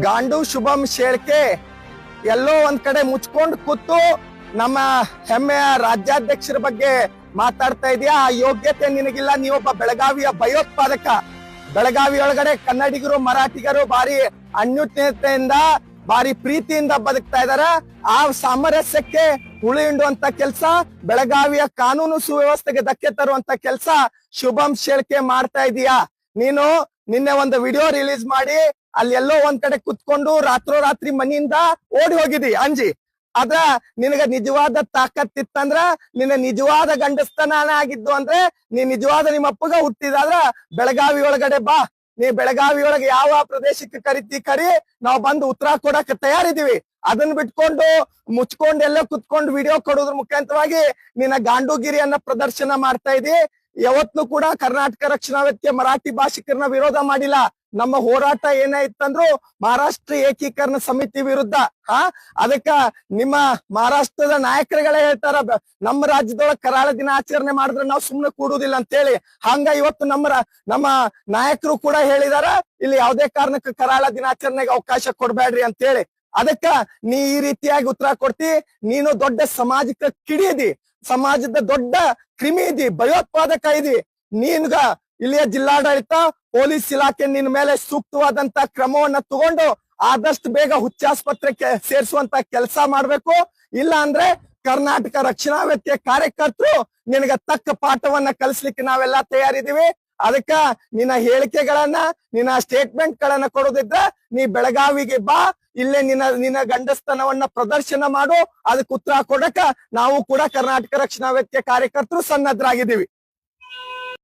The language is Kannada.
ಗಾಂಡು ಶುಭಂ ಶೇಳ್ಕೆ ಎಲ್ಲೋ ಒಂದ್ ಕಡೆ ಮುಚ್ಕೊಂಡು ಕೂತು ನಮ್ಮ ಹೆಮ್ಮೆಯ ರಾಜ್ಯಾಧ್ಯಕ್ಷರ ಬಗ್ಗೆ ಮಾತಾಡ್ತಾ ಇದೀಯಾ. ಆ ಯೋಗ್ಯತೆ ನಿನಗಿಲ್ಲ. ನೀವೊಬ್ಬ ಬೆಳಗಾವಿಯ ಭಯೋತ್ಪಾದಕ. ಬೆಳಗಾವಿ ಒಳಗಡೆ ಕನ್ನಡಿಗರು ಮರಾಠಿಗರು ಬಾರಿ ಅನ್ಯೂನ್ಯತೆಯಿಂದ ಬಾರಿ ಪ್ರೀತಿಯಿಂದ ಬದುಕ್ತಾ ಇದಾರ. ಆ ಸಾಮರಸ್ಯಕ್ಕೆ ಹುಳಿ ಹಿಂಡುವಂತ ಕೆಲ್ಸ, ಬೆಳಗಾವಿಯ ಕಾನೂನು ಸುವ್ಯವಸ್ಥೆಗೆ ಧಕ್ಕೆ ತರುವಂತ ಕೆಲ್ಸ ಶುಭಂ ಶೇಳ್ಕೆ ಮಾಡ್ತಾ ಇದೀಯಾ. ನೀನು ನಿನ್ನೆ ಒಂದು ವಿಡಿಯೋ ರಿಲೀಸ್ ಮಾಡಿ ಅಲ್ಲಿ ಎಲ್ಲೋ ಒಂದ್ ಕಡೆ ಕುತ್ಕೊಂಡು ರಾತ್ರೋರಾತ್ರಿ ಮನೆಯಿಂದ ಓಡಿ ಹೋಗಿದಿ ಅಂಜಿ. ಅದ್ರ ನಿನಗ ನಿಜವಾದ ತಾಕತ್ತಿತ್ತಂದ್ರ, ನಿನ್ನ ನಿಜವಾದ ಗಂಡಸ್ತನ ಆಗಿದ್ದು ಅಂದ್ರೆ ನೀ ನಿಜವಾದ ನಿಮ್ಮ ಅಪ್ಪಗ ಹುಟ್ಟಿದಾದ್ರ ಬೆಳಗಾವಿ ಒಳಗಡೆ ಬಾ. ನೀ ಬೆಳಗಾವಿ ಒಳಗೆ ಯಾವ ಪ್ರದೇಶಕ್ಕೆ ಕರಿ, ನಾವ್ ಬಂದು ಉತ್ತರ ಕೊಡಕ್ ತಯಾರಿದೀವಿ. ಅದನ್ನ ಬಿಟ್ಕೊಂಡು ಮುಚ್ಕೊಂಡು ಎಲ್ಲೋ ಕುತ್ಕೊಂಡು ವಿಡಿಯೋ ಕೊಡೋದ್ರ ಮುಖಾಂತರವಾಗಿ ನಿನ್ನ ಗಾಂಡುಗಿರಿಯನ್ನ ಪ್ರದರ್ಶನ ಮಾಡ್ತಾ ಇದಿ. ಯಾವತ್ತೂ ಕೂಡ ಕರ್ನಾಟಕ ರಕ್ಷಣಾ ವೇದಿಕೆ ಮರಾಠಿ ಭಾಷಿಕರನ್ನ ವಿರೋಧ ಮಾಡಿಲ್ಲ. ನಮ್ಮ ಹೋರಾಟ ಏನಾಯ್ತಂದ್ರು ಮಹಾರಾಷ್ಟ್ರ ಏಕೀಕರಣ ಸಮಿತಿ ವಿರುದ್ಧ. ಅದಕ್ಕ ನಿಮ್ಮ ಮಹಾರಾಷ್ಟ್ರದ ನಾಯಕರುಗಳೇ ಹೇಳ್ತಾರ, ನಮ್ಮ ರಾಜ್ಯದೊಳಗ ಕರಾಳ ದಿನ ಆಚರಣೆ ಮಾಡಿದ್ರೆ ನಾವು ಸುಮ್ನೆ ಕೂಡುದಿಲ್ಲ ಅಂತ ಹೇಳಿ. ಹಂಗ ಇವತ್ತು ನಮ್ಮ ನಾಯಕರು ಕೂಡ ಹೇಳಿದಾರ, ಇಲ್ಲಿ ಯಾವುದೇ ಕಾರಣಕ್ಕೆ ಕರಾಳ ದಿನಾಚರಣೆಗೆ ಅವಕಾಶ ಕೊಡ್ಬೇಡ್ರಿ ಅಂತ ಹೇಳಿ. ಅದಕ್ಕ ನೀ ಈ ರೀತಿಯಾಗಿ ಉತ್ತರ ಕೊಡ್ತಿ. ನೀನು ದೊಡ್ಡ ಸಾಮಾಜಿಕ ಕಿಡಿ ಇದಿ, ಸಮಾಜದ ದೊಡ್ಡ ಕ್ರಿಮಿ ಇದಿ, ಭಯೋತ್ಪಾದಕ ಇದಿ. ನೀನ್ಗ ಇಲ್ಲಿಯ ಜಿಲ್ಲಾಡಳಿತ ಪೊಲೀಸ್ ಇಲಾಖೆ ನಿನ್ ಮೇಲೆ ಸೂಕ್ತವಾದಂತ ಕ್ರಮವನ್ನ ತಗೊಂಡು ಆದಷ್ಟು ಬೇಗ ಹುಚ್ಚಾಸ್ಪತ್ರೆಗೆ ಸೇರಿಸುವಂತ ಕೆಲಸ ಮಾಡ್ಬೇಕು. ಇಲ್ಲ ಅಂದ್ರೆ ಕರ್ನಾಟಕ ರಕ್ಷಣಾ ವೇದಿಕೆ ಕಾರ್ಯಕರ್ತರು ನಿನಗ ತಕ್ಕ ಪಾಠವನ್ನ ಕಲಿಸ್ಲಿಕ್ಕೆ ನಾವೆಲ್ಲ ತಯಾರಿದೀವಿ. ಅದಕ್ಕ ನಿನ್ನ ಹೇಳಿಕೆಗಳನ್ನ, ನಿನ್ನ ಸ್ಟೇಟ್ಮೆಂಟ್ ಗಳನ್ನ ಕೊಡೋದಿದ್ರ ನೀ ಬೆಳಗಾವಿಗೆ ಬಾ. ಇಲ್ಲೇ ನಿನ್ನ ಗಂಡಸ್ತನವನ್ನ ಪ್ರದರ್ಶನ ಮಾಡು. ಅದಕ್ಕೆ ಉತ್ತರ ಕೊಡಕ ನಾವು ಕೂಡ ಕರ್ನಾಟಕ ರಕ್ಷಣಾ ವೇದಿಕೆ ಕಾರ್ಯಕರ್ತರು ಸನ್ನದ್ಧರಾಗಿದ್ದೀವಿ.